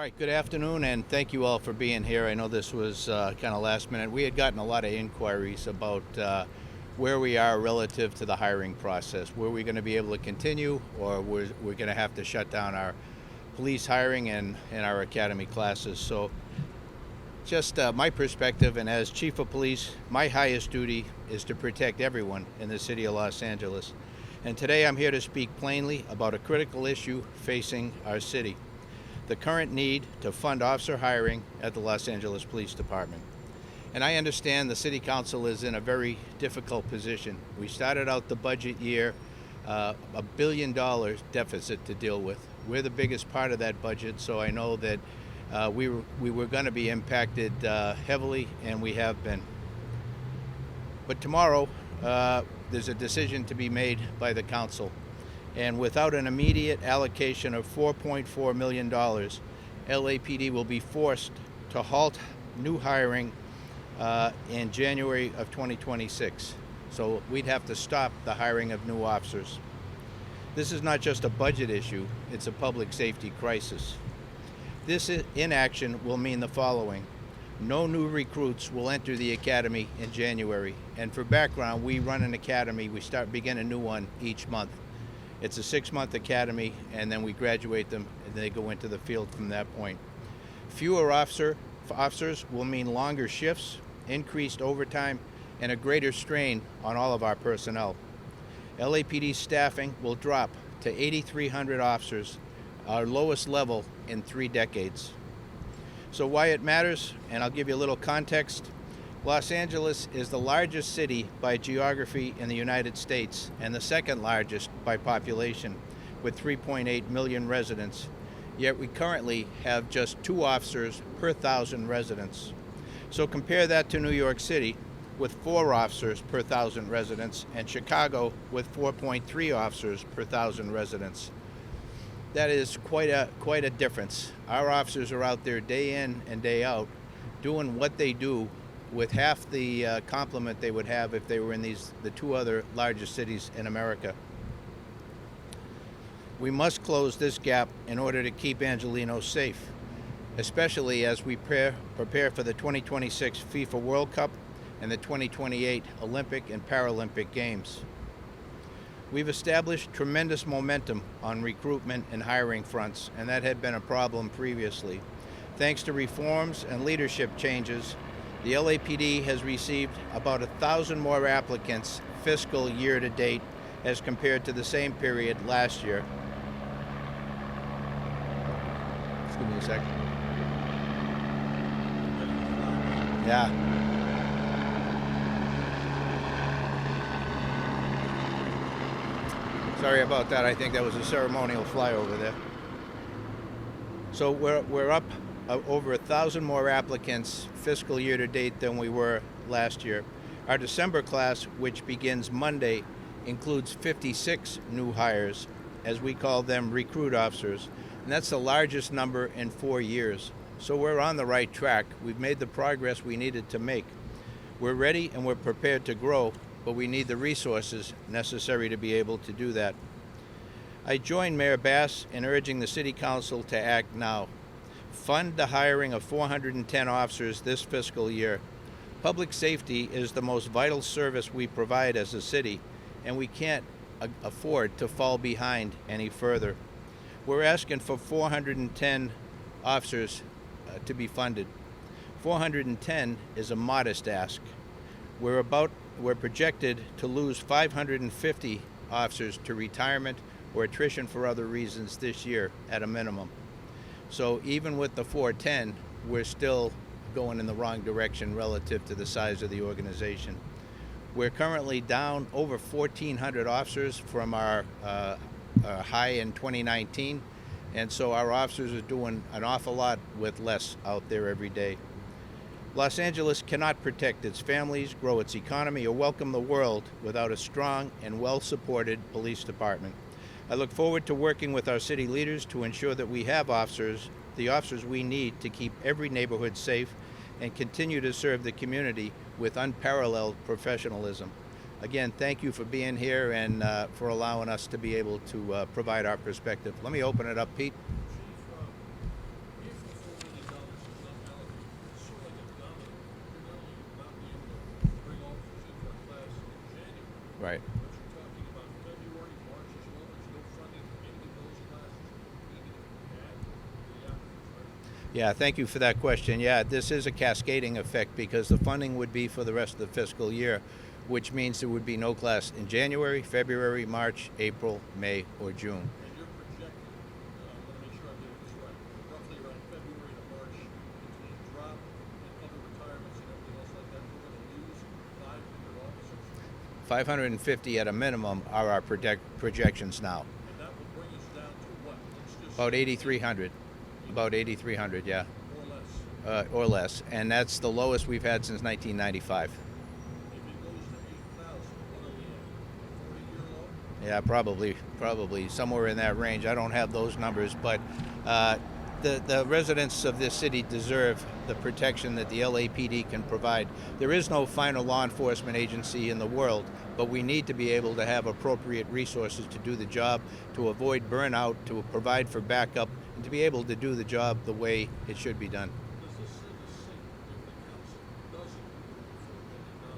right, good afternoon, and thank you all for being here. I know this was kind of last minute. We had gotten a lot of inquiries about where we are relative to the hiring process. Were we going to be able to continue, or we're going to have to shut down our police hiring and our academy classes? So just my perspective, and as chief of police, my highest duty is to protect everyone in the city of Los Angeles. And today I'm here to speak plainly about a critical issue facing our city: the current need to fund officer hiring at the Los Angeles Police Department. And I understand the City Council is in a very difficult position. We started out the budget year $1 billion deficit to deal with. We're the biggest part of that budget, so I know that we were going to be impacted heavily, and we have been. But tomorrow, there's a decision to be made by the council. And without an immediate allocation of $4.4 million, LAPD will be forced to halt new hiring in January of 2026. So we'd have to stop the hiring of new officers. This is not just a budget issue, it's a public safety crisis. This inaction will mean the following: no new recruits will enter the academy in January. And for background, we run an academy, we begin a new one each month. It's a 6-month academy, and then we graduate them, and they go into the field from that point. Fewer officers will mean longer shifts, increased overtime, and a greater strain on all of our personnel. LAPD staffing will drop to 8,300 officers, our lowest level in 3 decades. So why it matters, and I'll give you a little context. Los Angeles is the largest city by geography in the United States, and the second largest by population, with 3.8 million residents. Yet we currently have just 2 officers per 1,000 residents. So compare that to New York City, with 4 officers per 1,000 residents, and Chicago with 4.3 officers per 1,000 residents. That is quite a difference. Our officers are out there day in and day out doing what they do with half the complement they would have if they were in the 2 other largest cities in America. We must close this gap in order to keep Angelenos safe, especially as we prepare for the 2026 FIFA World Cup and the 2028 Olympic and Paralympic Games. We've established tremendous momentum on recruitment and hiring fronts, and that had been a problem previously. Thanks to reforms and leadership changes, the LAPD has received about 1,000 more applicants fiscal year to date as compared to the same period last year. Just give me a sec. Yeah. Sorry about that. I think that was a ceremonial flyover there. So we're up over 1,000 more applicants fiscal year to date than we were last year. Our December class, which begins Monday, includes 56 new hires, as we call them recruit officers, and that's the largest number in 4 years. So we're on the right track. We've made the progress we needed to make. We're ready and we're prepared to grow, but we need the resources necessary to be able to do that. I join Mayor Bass in urging the City Council to act now. Fund the hiring of 410 officers this fiscal year. Public safety is the most vital service we provide as a city, and we can't afford to fall behind any further. We're asking for 410 officers to be funded. 410 is a modest ask. We're projected to lose 550 officers to retirement or attrition for other reasons this year at a minimum. So even with the 410, we're still going in the wrong direction relative to the size of the organization. We're currently down over 1,400 officers from our high in 2019, and so our officers are doing an awful lot with less out there every day. Los Angeles cannot protect its families, grow its economy, or welcome the world without a strong and well-supported police department. I look forward to working with our city leaders to ensure that we have the officers we need to keep every neighborhood safe and continue to serve the community with unparalleled professionalism. Again, thank you for being here and for allowing us to be able to provide our perspective. Let me open it up, Pete. Right. But you're talking about February, March as well. There's no funding for any of those classes. Even if we had the applicants, right? Yeah, thank you for that question. Yeah, this is a cascading effect because the funding would be for the rest of the fiscal year, which means there would be no class in January, February, March, April, May, or June. And you're projecting, I want to make sure I'm getting this right, roughly around February to March, between drop and other retirements and everything else like that, we're going to lose 500 officers. 550 at a minimum are our projections now. And that would bring us down to what? Let's just About say 8,300. About 8,300, yeah, more or less. or less. And that's the lowest we've had since 1995. If it goes to 8,000, what are we at? 40-year low? Yeah, probably somewhere in that range. I don't have those numbers, but the residents of this city deserve the protection that the LAPD can provide. There is no final law enforcement agency in the world, but we need to be able to have appropriate resources to do the job, to avoid burnout, to provide for backup, and to be able to do the job the way it should be done. Does this send a signal if the council doesn't approve $4 million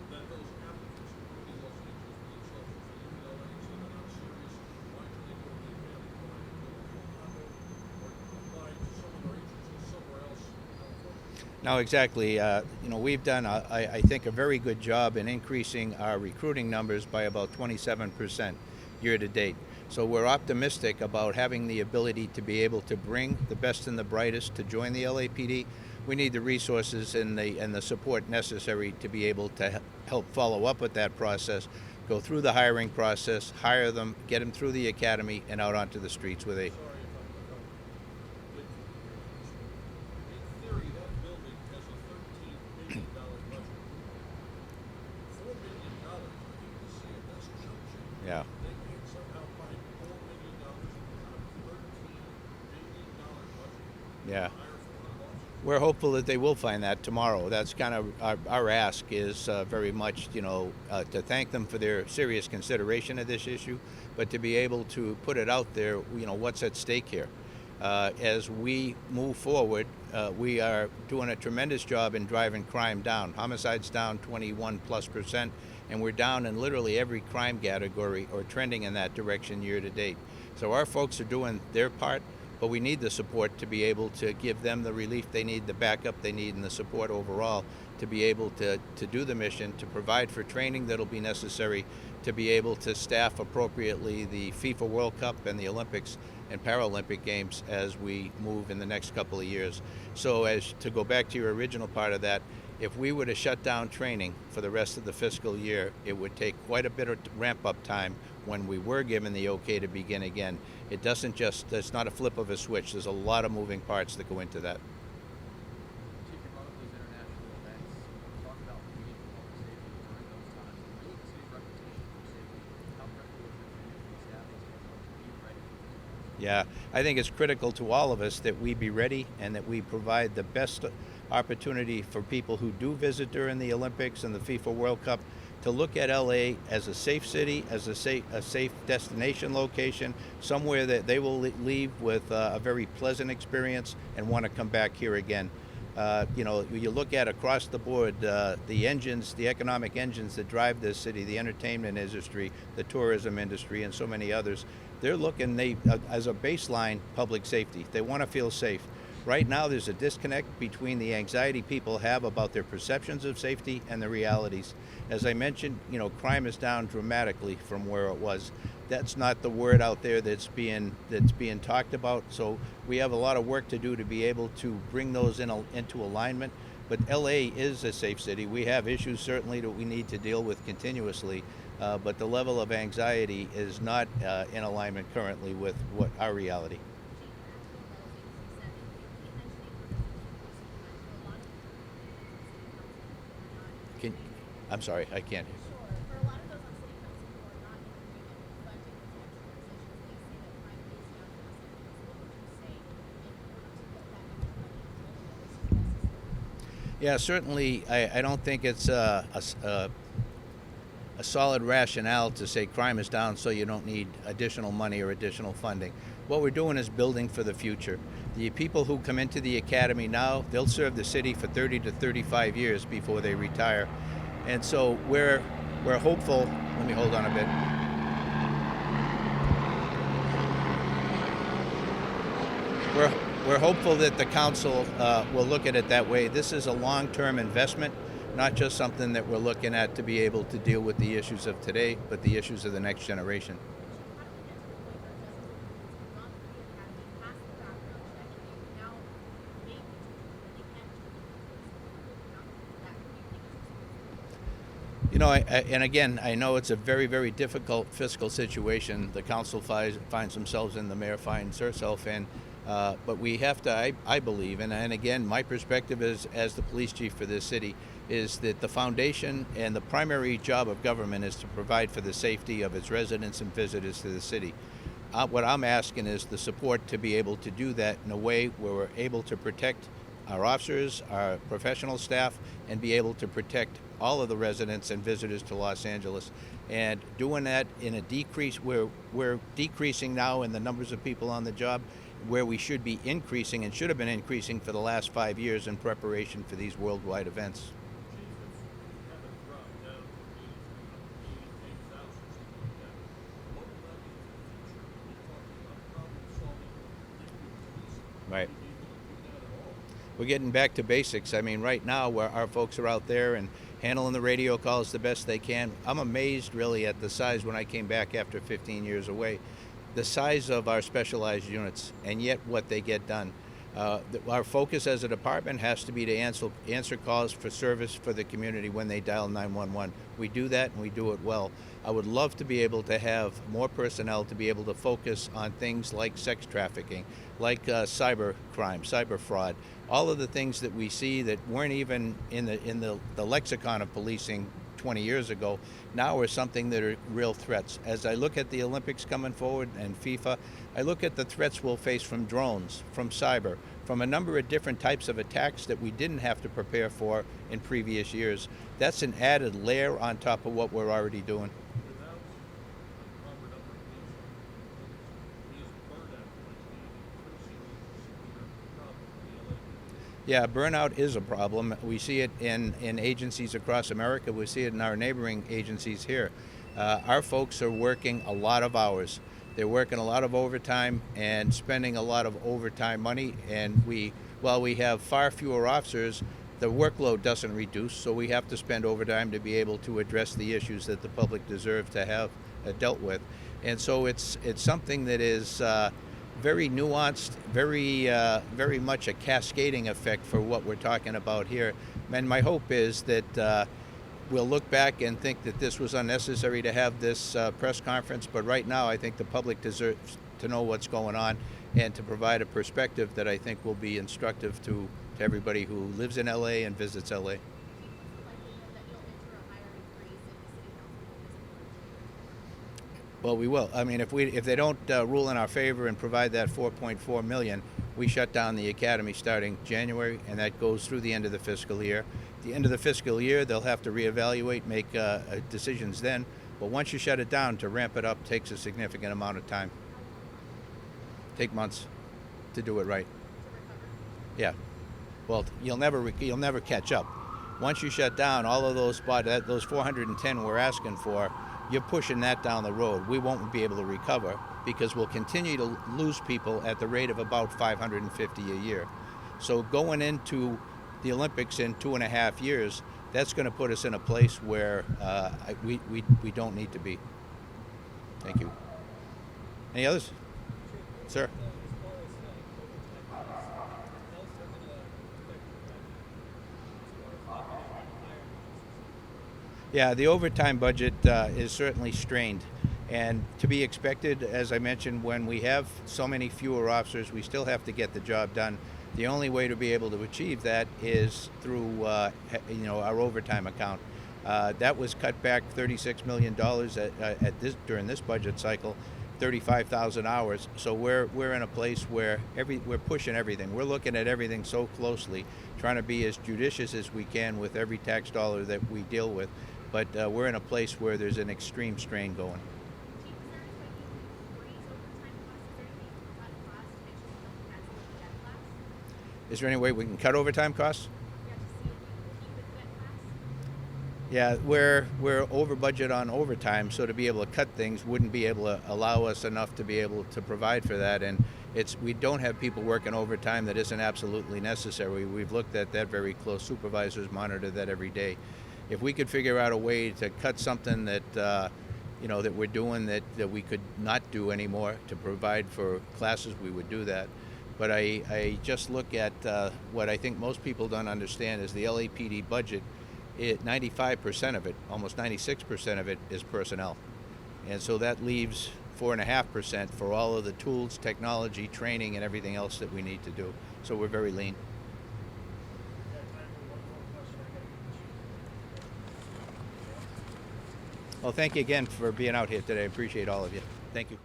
that those applicants, including Los Angeles police officers and even LA, say they're not serious? Why do they go to the academy? Why do they go to Colorado or apply to some other agency somewhere else in California? Now, exactly. We've done, I think, a very good job in increasing our recruiting numbers by about 27% year to date. So we're optimistic about having the ability to be able to bring the best and the brightest to join the LAPD. We need the resources and the support necessary to be able to help follow up with that process, go through the hiring process, hire them, get them through the academy, and out onto the streets where they. Sorry if I'm big here. In theory, that building has a $13 million budget. $4 million, I hate to say it, that's chump change. Yeah. They can somehow find $4 million out of a $13 billion budget. Yeah. Hire 400 officers. We're hopeful that they will find that tomorrow. That's kind of our ask is very much, to thank them for their serious consideration of this issue, but to be able to put it out there, what's at stake here. As we move forward, we are doing a tremendous job in driving crime down. Homicides down 21+%, and we're down in literally every crime category or trending in that direction year to date. So our folks are doing their part, but we need the support to be able to give them the relief they need, the backup they need, and the support overall to be able to do the mission, to provide for training that'll be necessary, to be able to staff appropriately the FIFA World Cup and the Olympics and Paralympic Games as we move in the next couple of years. So as to go back to your original part of that, if we were to shut down training for the rest of the fiscal year, it would take quite a bit of ramp-up time when we were given the okay to begin again. It's not a flip of a switch. There's a lot of moving parts that go into that. Chief, you brought up those international events. Talk about the need for public safety during those times. When you look at the city's reputation for safety, how critical is it for you from a staffing standpoint to be ready for those events? Yeah, I think it's critical to all of us that we be ready and that we provide the best opportunity for people who do visit during the Olympics and the FIFA World Cup to look at LA as a safe city, as a safe destination location, somewhere that they will leave with a very pleasant experience and want to come back here again. You look at across the board, the economic engines that drive this city, the entertainment industry, the tourism industry, and so many others, they're looking as a baseline public safety. They want to feel safe. Right now, there's a disconnect between the anxiety people have about their perceptions of safety and the realities. As I mentioned, crime is down dramatically from where it was. That's not the word out there that's being talked about. So we have a lot of work to do to be able to bring those into alignment. But LA is a safe city. We have issues certainly that we need to deal with continuously, but the level of anxiety is not in alignment currently with what our reality. I'm sorry, I can't. Sure. For a lot of those on city council who are not in agreement with funding with the actual organizations, they say that crime is down drastically. So what would you say in order to get that kind of funding? What is necessary? Yeah, certainly. I don't think it's a solid rationale to say crime is down so you don't need additional money or additional funding. What we're doing is building for the future. The people who come into the academy now, they'll serve the city for 30 to 35 years before they retire. And so we're hopeful Let me hold on a bit. We're hopeful that the council will look at it that way. This is a long-term investment, not just something that we're looking at to be able to deal with the issues of today, but the issues of the next generation. You know, and again, I know it's a very, very difficult fiscal situation. The council finds themselves in, the mayor finds herself in, but we have to, I believe, and again, my perspective as the police chief for this city, is that the foundation and the primary job of government is to provide for the safety of its residents and visitors to the city. What I'm asking is the support to be able to do that in a way where we're able to protect our officers, our professional staff, and be able to protect all of the residents and visitors to Los Angeles. And doing that in a decrease, we're decreasing now in the numbers of people on the job, where we should be increasing and should have been increasing for the last 5 years in preparation for these worldwide events. Chief, if you have it dropped down from 88,000 or something like that, what will that mean for the future? You're talking about problem-solving liquid policing. Right. Do you even do that at all? We're getting back to basics. I mean, right now, where our folks are out there and handling the radio calls the best they can. I'm amazed, really, at the size when I came back after 15 years away, the size of our specialized units, and yet what they get done. Our focus as a department has to be to answer calls for service for the community when they dial 911. We do that, and we do it well. I would love to be able to have more personnel to be able to focus on things like sex trafficking, like cyber crime, cyber fraud, all of the things that we see that weren't even in the lexicon of policing 20 years ago, now are something that are real threats. As I look at the Olympics coming forward and FIFA, I look at the threats we'll face from drones, from cyber, from a number of different types of attacks that we didn't have to prepare for in previous years. That's an added layer on top of what we're already doing. Without a proper number of police officers, is burnout going to be an increasingly severe problem for the LAPD? Yeah, burnout is a problem. We see it in agencies across America. We see it in our neighboring agencies here. Our folks are working a lot of hours. They're working a lot of overtime and spending a lot of overtime money. And while we have far fewer officers, the workload doesn't reduce, so we have to spend overtime to be able to address the issues that the public deserve to have dealt with. And so it's something that is very nuanced, very much a cascading effect for what we're talking about here. And my hope is that we'll look back and think that this was unnecessary to have this press conference, but right now I think the public deserves to know what's going on and to provide a perspective that I think will be instructive to everybody who lives in LA and visits LA. What's the likelihood that you'll enter a hiring freeze if the city council doesn't? Well, we will. I mean, if they don't rule in our favor and provide that 4.4 million, we shut down the academy starting January, and that goes through the end of the fiscal year. At the end of the fiscal year, they'll have to reevaluate, make decisions then. But once you shut it down, to ramp it up takes a significant amount of time. Take months to do it right. Yeah. Well, you'll never catch up. Once you shut down, all of those 410 we're asking for, you're pushing that down the road. We won't be able to recover because we'll continue to lose people at the rate of about 550 a year. So going into the Olympics in 2.5 years, that's going to put us in a place where we don't need to be. Thank you. Any others? Sir? Yeah, the overtime budget is certainly strained, and to be expected, as I mentioned, when we have so many fewer officers, we still have to get the job done. The only way to be able to achieve that is through our overtime account. That was cut back $36 million during this budget cycle, 35,000 hours. So we're in a place where we're pushing everything. We're looking at everything so closely, trying to be as judicious as we can with every tax dollar that we deal with. But we're in a place where there's an extreme strain going. Chief, is there any way you can freeze overtime costs to make sure you don't cancel the debt class? Is there any way we can cut overtime costs? Yeah, to see if you keep it debt class. Yeah, we're over budget on overtime, so to be able to cut things wouldn't be able to allow us enough to be able to provide for that. And we don't have people working overtime that isn't absolutely necessary. We've looked at that very close. Supervisors monitor that every day. If we could figure out a way to cut something that that we're doing that we could not do anymore to provide for classes, we would do that. But I just look at what I think most people don't understand is the LAPD budget. 95% of it, almost 96% of it, is personnel, and so that leaves 4.5% for all of the tools, technology, training, and everything else that we need to do. So we're very lean. Got time for one more question. I gotta get the chief. Well, thank you again for being out here today. I appreciate all of you. Thank you.